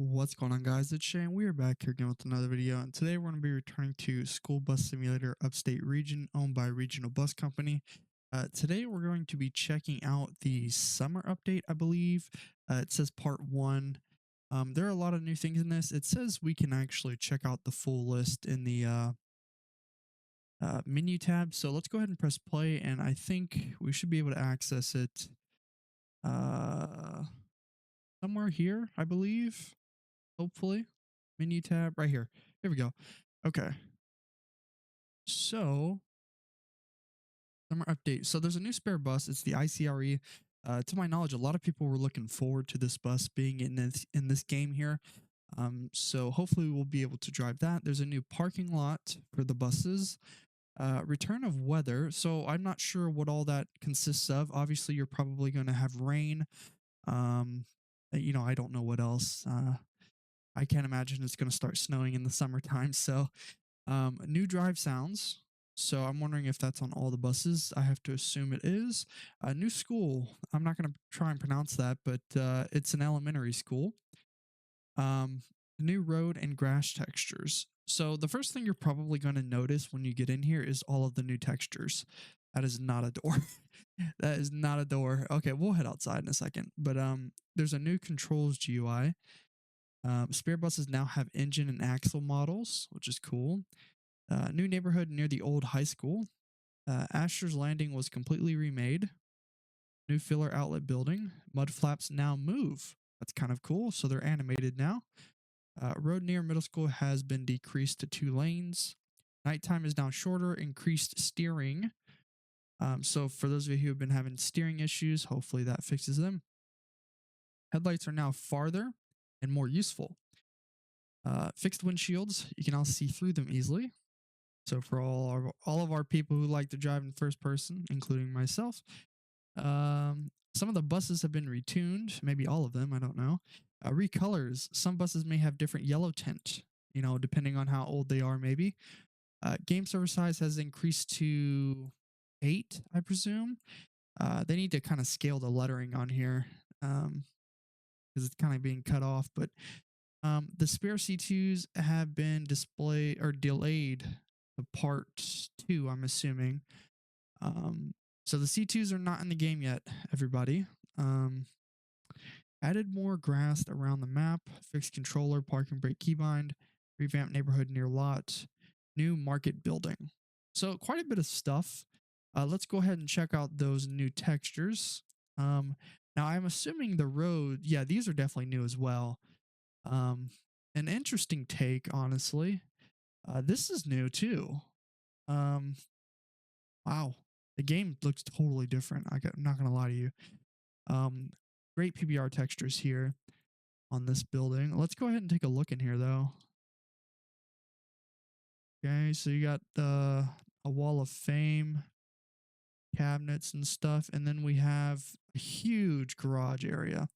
What's going on, guys? It's Shane. We are back here again with another video, and today we're going to be returning to School Bus Simulator Upstate Region, owned by Regional Bus Company. Today we're going to be checking out the summer update, I believe. It says part 1. There are a lot of new things in this. It says we can actually check out the full list in the menu tab. So let's go ahead and press play, and I think we should be able to access it uh, somewhere here, I believe. Hopefully. Menu tab right here. Here we go. Okay. So, summer update. So there's a new spare bus. It's the ICRE. To my knowledge, a lot of people were looking forward to this bus being in this game here. So hopefully we'll be able to drive that. There's a new parking lot for the buses. Return of weather. So I'm not sure what all that consists of. Obviously, you're probably going to have rain. I don't know what else. I can't imagine it's going to start snowing in the summertime. So, new drive sounds. So I'm wondering if that's on all the buses. I have to assume it is. New school. I'm not going to try and pronounce that, but it's an elementary school. Um, New road and grass textures. So the first thing you're probably going to notice when you get in here is all of the new textures. That is not a door. That is not a door. Okay, we'll head outside in a second. But there's a new controls GUI. Spare buses now have engine and axle models, which is cool. New neighborhood near the old high school. Asher's Landing was completely remade. New filler outlet building. Mud flaps now move. That's kind of cool. So they're animated now. Road near middle school has been decreased to 2 lanes. Nighttime is now shorter. Increased steering. So for those of you who have been having steering issues, hopefully that fixes them. Headlights are now farther and more useful. Fixed windshields, you can now see through them easily. So for all of our people who like to drive in first person, including myself, some of the buses have been retuned, maybe all of them, I don't know. Recolors, some buses may have different yellow tint, depending on how old they are, maybe. Game server size has increased to 8, I presume. They need to kind of scale the lettering on here because it's kind of being cut off, but the spare C2s have been displayed or delayed to part 2, I'm assuming. So the C2s are not in the game yet, everybody. Added more grass around the map, fixed controller, parking brake keybind, revamped neighborhood near lot, new market building. So quite a bit of stuff. Let's go ahead and check out those new textures. Now I'm assuming the road, yeah, these are definitely new as well. An interesting take, honestly. This is new too. Um, wow, the game looks totally different. I'm not gonna lie to you. Great PBR textures here on this building. Let's go ahead and take a look in here though. Okay, so you got a wall of fame, cabinets and stuff, and then we have a huge garage area.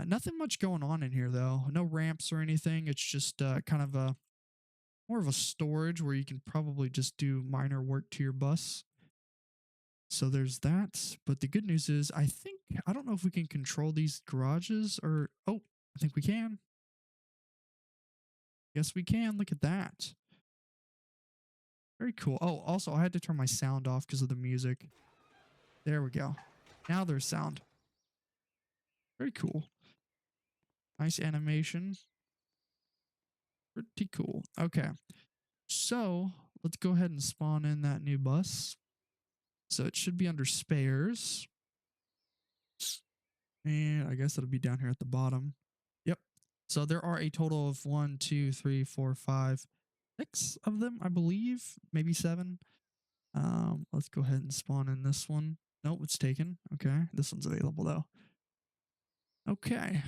Nothing much going on in here though. No ramps or anything. It's just kind of a more of a storage where you can probably just do minor work to your bus. So there's that. But the good news is I don't know if we can control these garages or, oh, I think we can. Yes, we can. Look at that. Very cool. Oh, also I had to turn my sound off because of the music. There we go. Now there's sound. Very cool. Nice animation. Pretty cool. Okay. So let's go ahead and spawn in that new bus. So it should be under spares. And I guess it'll be down here at the bottom. Yep. So there are a total of 1, 2, 3, 4, 5, 6 of them, I believe. Maybe 7. Let's go ahead and spawn in this one. Nope, it's taken. Okay. This one's available though. Okay.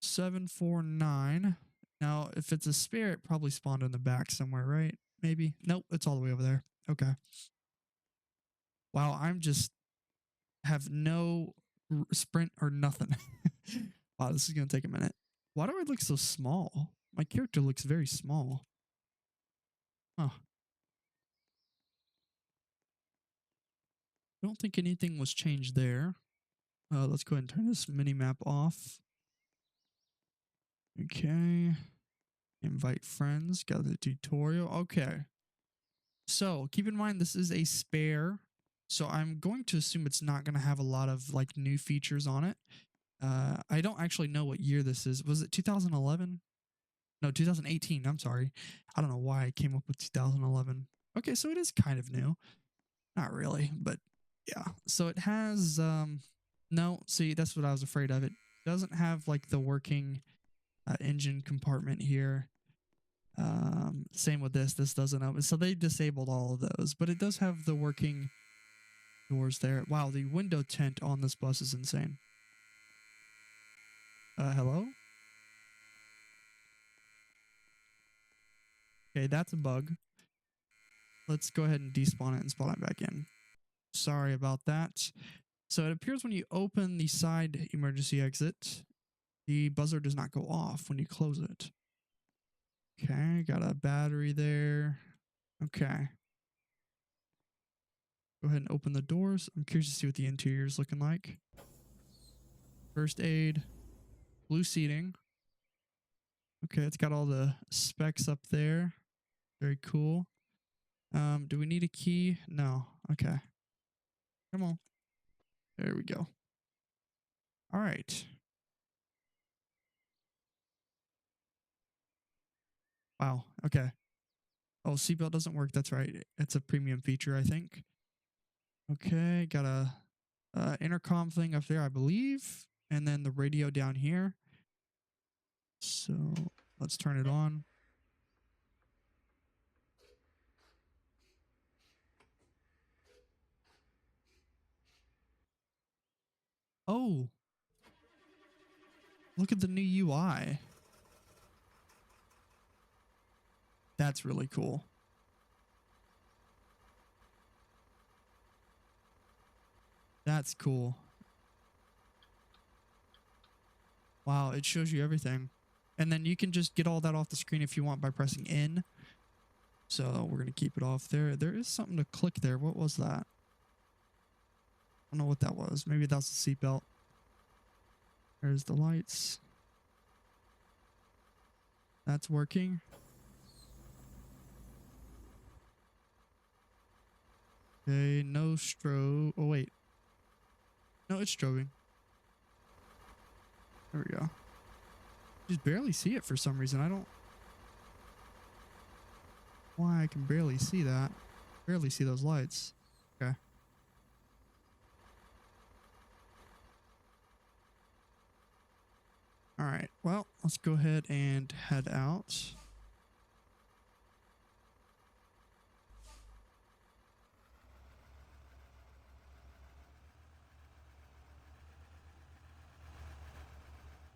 749. Now, if it's a spare, it probably spawned in the back somewhere, right? Maybe. Nope, it's all the way over there. Okay. Wow, I'm just have no sprint or nothing. Wow, this is going to take a minute. Why do I look so small? My character looks very small. Huh. I don't think anything was changed there. Let's go ahead and turn this mini map off. Okay. Invite friends. Got the tutorial. Okay. So keep in mind, this is a spare. So I'm going to assume it's not going to have a lot of like new features on it. I don't actually know what year this is. Was it 2011? No, 2018. I'm sorry. I don't know why I came up with 2011. Okay, so it is kind of new. Not really, but yeah. So it has no, see, that's what I was afraid of. It doesn't have like the working engine compartment here. Same with this. This doesn't open. So they disabled all of those, but it does have the working doors there. Wow, the window tint on this bus is insane. Hello? Okay, that's a bug. Let's go ahead and despawn it and spawn it back in. Sorry about that. So it appears when you open the side emergency exit, the buzzer does not go off when you close it. Okay, got a battery there. Okay. Go ahead and open the doors. I'm curious to see what the interior is looking like. First aid, blue seating. Okay, it's got all the specs up there. Very cool. Do we need a key? No. Okay. Come on. There we go. All right. Wow. Okay. Oh, seatbelt doesn't work. That's right. It's a premium feature, I think. Okay, got a intercom thing up there, I believe, and then the radio down here. So let's turn it on. Oh, look at the new UI. That's really cool. That's cool. Wow, it shows you everything. And then you can just get all that off the screen if you want by pressing N. So we're going to keep it off there. There is something to click there. What was that? I don't know what that was. Maybe that's the seatbelt. There's the lights. That's working. Okay, no strobe. Oh, wait. No, it's strobing. There we go. Just barely see it for some reason. I don't... Why I can barely see that. Barely see those lights. Okay. All right. Well, let's go ahead and head out.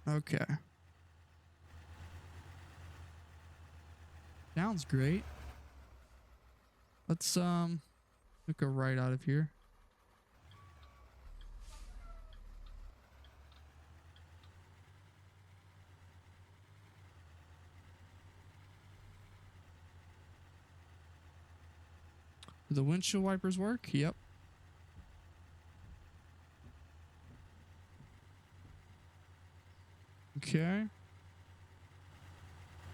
Okay. Sounds great. Let's go right out of here. Do the windshield wipers work? Yep. Okay.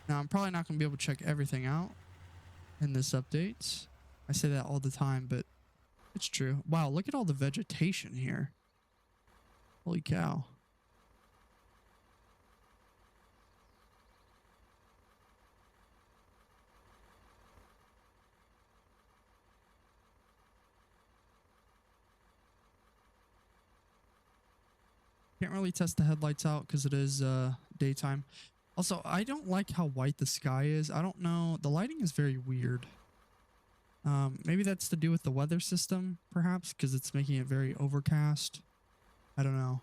Now I'm probably not going to be able to check everything out in this update. I say that all the time, but it's true. Wow, look at all the vegetation here. Holy cow. Can't really test the headlights out because it is daytime. Also, I don't like how white the sky is. I don't know. The lighting is very weird. Maybe that's to do with the weather system, perhaps, because it's making it very overcast. I don't know.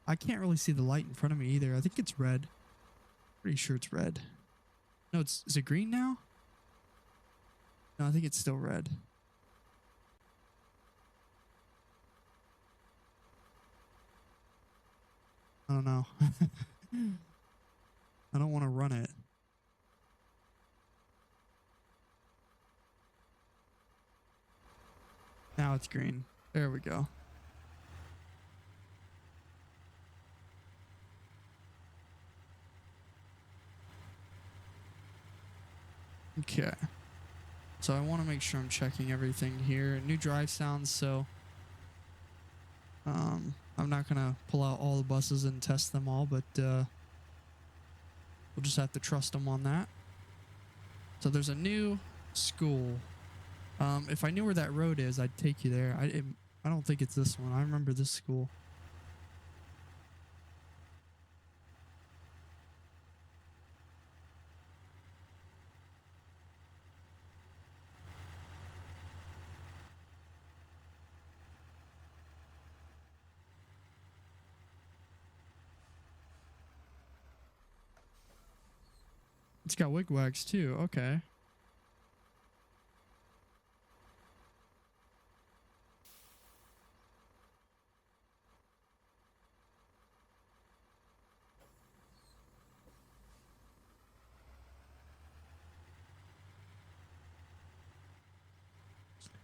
I can't really see the light in front of me either. I think it's red. Pretty sure it's red. No, is it green now? No, I think it's still red. I don't know. I don't want to run it. Now it's green. There we go. Okay. So I want to make sure I'm checking everything here. New drive sounds, so I'm not gonna pull out all the buses and test them all, but we'll just have to trust them on that. So there's a new school. If I knew where that road is, I'd take you there. I don't think it's this one. I remember this school. It's got wigwags too. Okay.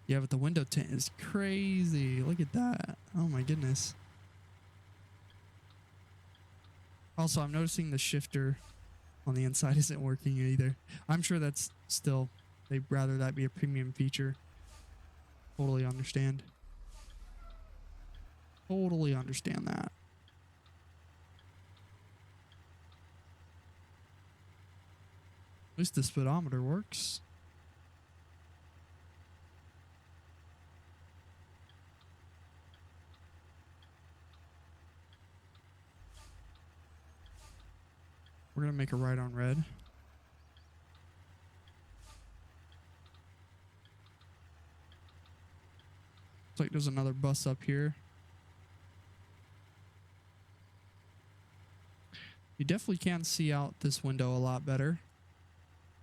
Yeah, but the window tint is crazy. Look at that. Oh my goodness. Also, I'm noticing the shifter on the inside isn't working either. I'm sure that's still, they'd rather that be a premium feature. Totally understand. Totally understand that. At least the speedometer works. We're going to make a right on red. Looks like there's another bus up here. You definitely can see out this window a lot better.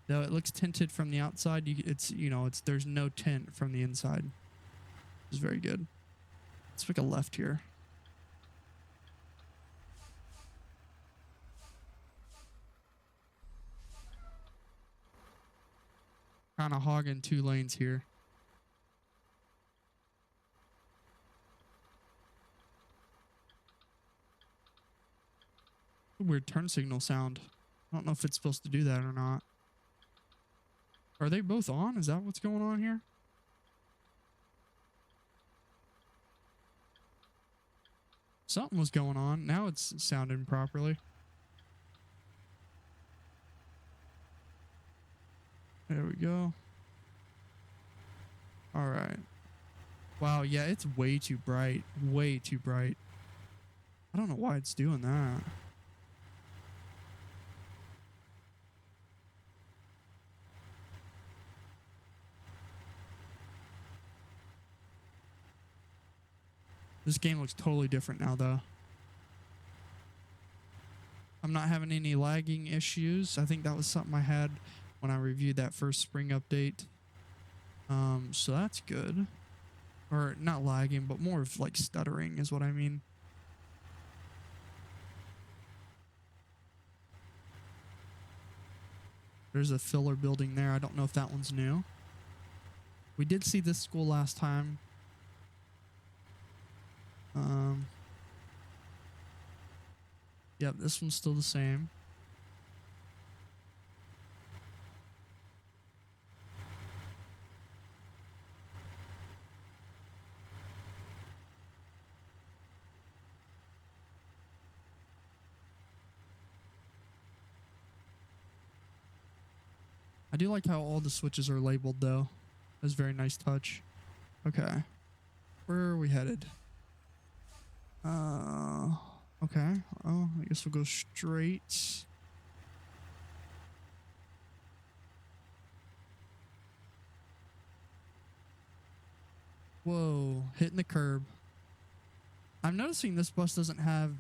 Though it looks tinted from the outside, there's no tint from the inside. It's very good. Let's make a left here. Kind of hogging 2 lanes here. Weird turn signal sound. I don't know if it's supposed to do that or not. Are they both on? Is that what's going on here? Something was going on. Now it's sounding properly. There we go. All right. Wow, yeah, it's way too bright. Way too bright. I don't know why it's doing that. This game looks totally different now, though. I'm not having any lagging issues. I think that was something I had when I reviewed that first spring update. So that's good. Or not lagging, but more of like stuttering is what I mean. There's a filler building there. I don't know if that one's new. We did see this school last time. Yep, this one's still the same. I do like how all the switches are labeled, though. That's a very nice touch. Okay. Where are we headed? Okay. Oh, I guess we'll go straight. Whoa, hitting the curb. I'm noticing this bus doesn't have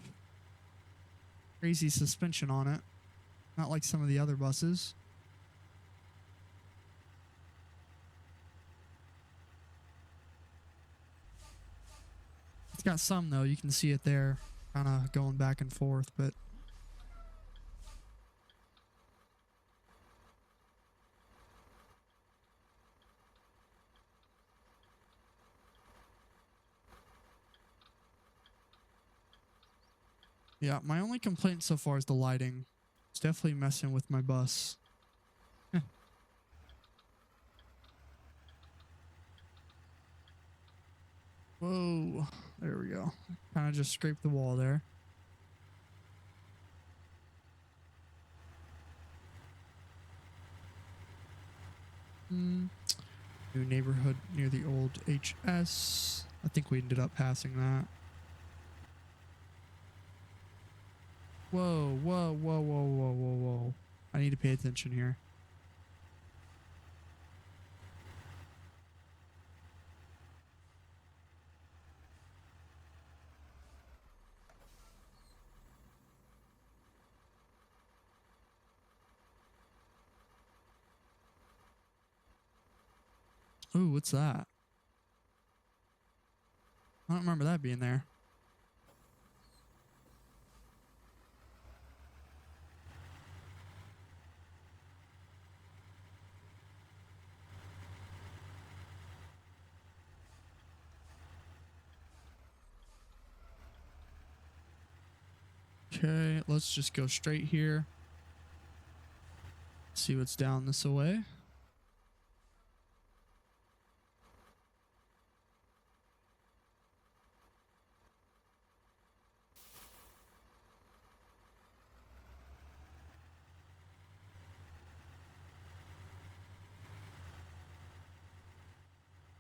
crazy suspension on it. Not like some of the other buses. It's got some, though. You can see it there. Kind of going back and forth, but yeah, my only complaint so far is the lighting. It's definitely messing with my bus. Whoa. There we go. Kind of just scraped the wall there. New neighborhood near the old HS. I think we ended up passing that. Whoa, whoa, whoa, whoa, whoa, whoa, whoa. I need to pay attention here. Ooh, what's that? I don't remember that being there. Okay, let's just go straight here. See what's down this way.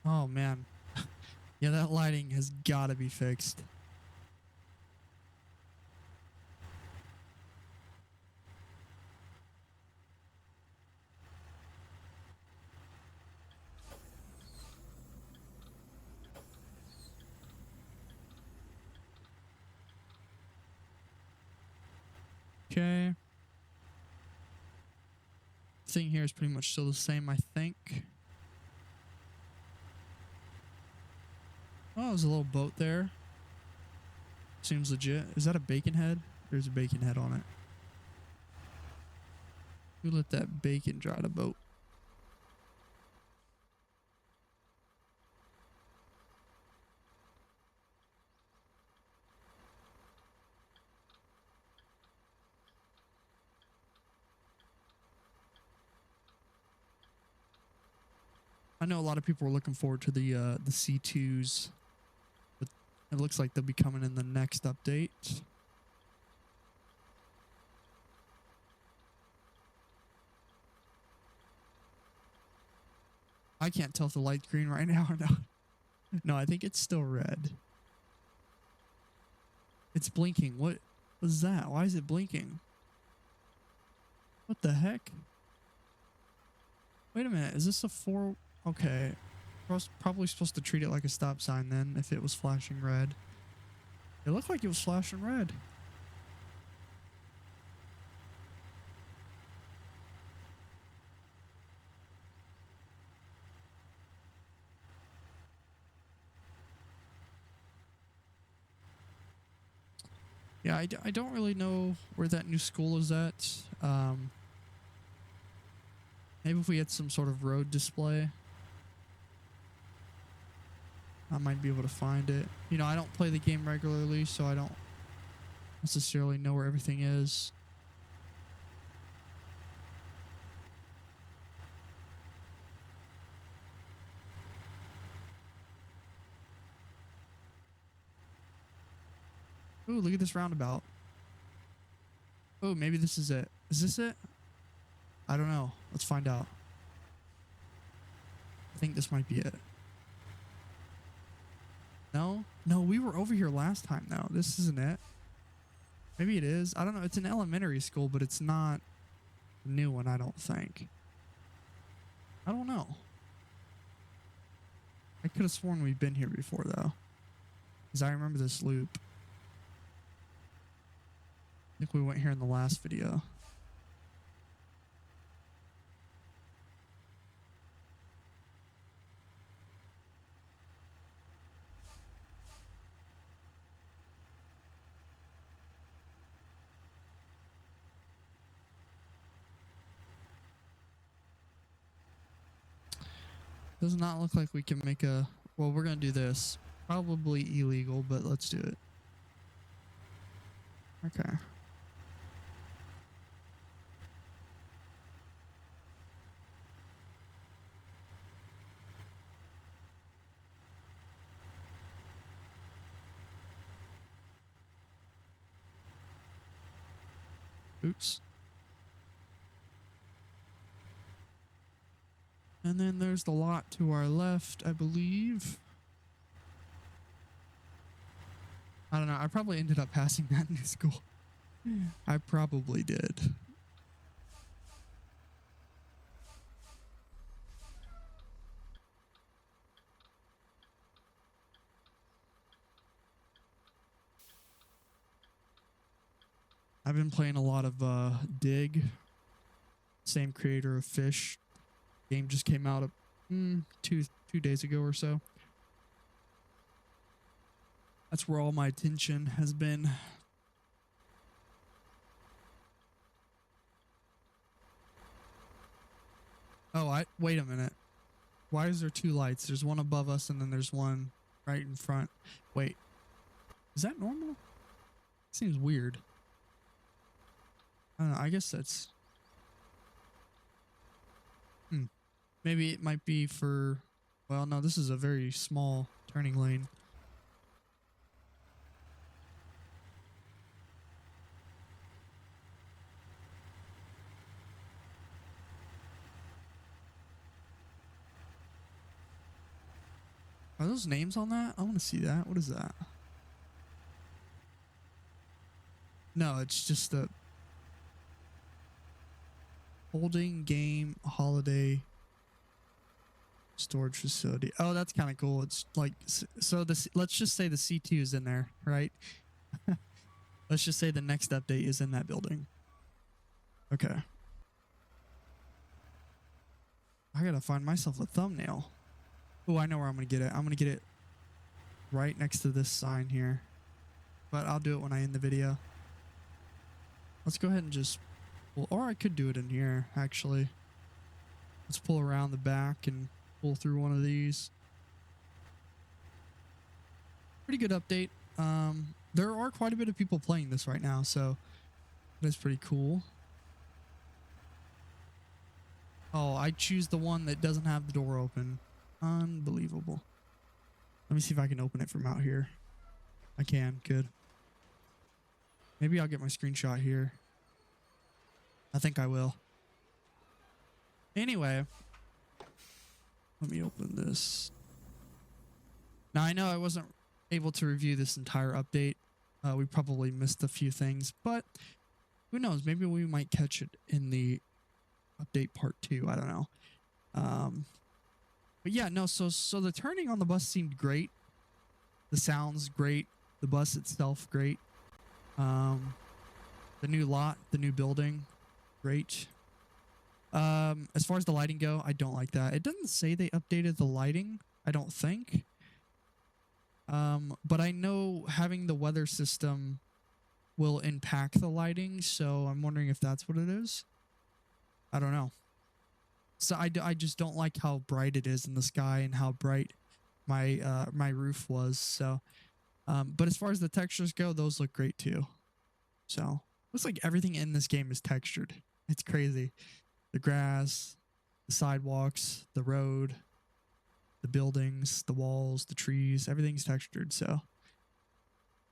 Oh man. Yeah, that lighting has got to be fixed. Okay. Thing here is pretty much still the same, I think. Oh, there's a little boat there. Seems legit. Is that a bacon head? There's a bacon head on it. We let that bacon dry the boat. I know a lot of people are looking forward to the C2s, but it looks like they'll be coming in the next update. I can't tell if the light's green right now or not. No, I think it's still red. It's blinking. What was that? Why is it blinking? What the heck? Wait a minute. Is this a 4? Okay. I was probably supposed to treat it like a stop sign then if it was flashing red. It looked like it was flashing red. Yeah, I don't really know where that new school is at. Maybe if we had some sort of road display, I might be able to find it. You know, I don't play the game regularly, so I don't necessarily know where everything is. Ooh, look at this roundabout. Oh, maybe this is it. Is this it? I don't know. Let's find out. I think this might be it. No? No, we were over here last time, though. This isn't it. Maybe it is. I don't know. It's an elementary school, but it's not a new one, I don't think. I don't know. I could have sworn we've been here before, though. Because I remember this loop. I think we went here in the last video. Does not look like we can make a... Well, we're going to do this. Probably illegal, but let's do it. Okay. Oops. And then there's the lot to our left, I believe. I don't know. I probably ended up passing that new school. I probably did. I've been playing a lot of Dig. Same creator of Fish. Game just came out two days ago or so. That's where all my attention has been. Oh, wait a minute. Why is there two lights? There's one above us and then there's one right in front. Wait. Is that normal? Seems weird. I don't know. I guess that's... Maybe it might be for... Well, no, this is a very small turning lane. Are those names on that? I want to see that. What is that? No, it's just the holding game holiday storage facility. Oh, that's kind of cool. It's like, so this, let's just say the C2 is in there, right? Let's just say the next update is in that building. Okay. I gotta find myself a thumbnail. Oh, I know where I'm gonna get it. I'm gonna get it right next to this sign here. But I'll do it when I end the video. Let's go ahead and just... Well, or I could do it in here, actually. Let's pull around the back and pull through one of these. Pretty good update. There are quite a bit of people playing this right now, so that's pretty cool. Oh, I choose the one that doesn't have the door open. Unbelievable. Let me see if I can open it from out here. I can. Good. Maybe I'll get my screenshot here. I think I will. Anyway, let me open this. Now, I know I wasn't able to review this entire update. We probably missed a few things, but who knows? Maybe we might catch it in the update part 2. I don't know. But yeah, no, so the turning on the bus seemed great. The sound's great. The bus itself, great. The new lot, the new building, great. As far as the lighting go, I don't like that. It doesn't say they updated the lighting, I don't think. But I know having the weather system will impact the lighting, so I'm wondering if that's what it is. I don't know. So I just don't like how bright it is in the sky and how bright my my roof was. So, but as far as the textures go, those look great too. So looks like everything in this game is textured. It's crazy. The grass, the sidewalks, the road, the buildings, the walls, the trees, everything's textured. So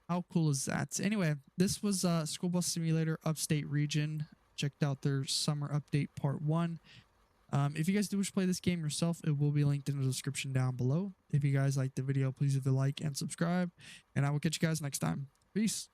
how cool is that? Anyway, this was School Bus Simulator Upstate Region. Checked out their summer update part 1. If you guys do wish to play this game yourself, it will be linked in the description down below. If you guys liked the video, please leave a like and subscribe, and I will catch you guys next time. Peace.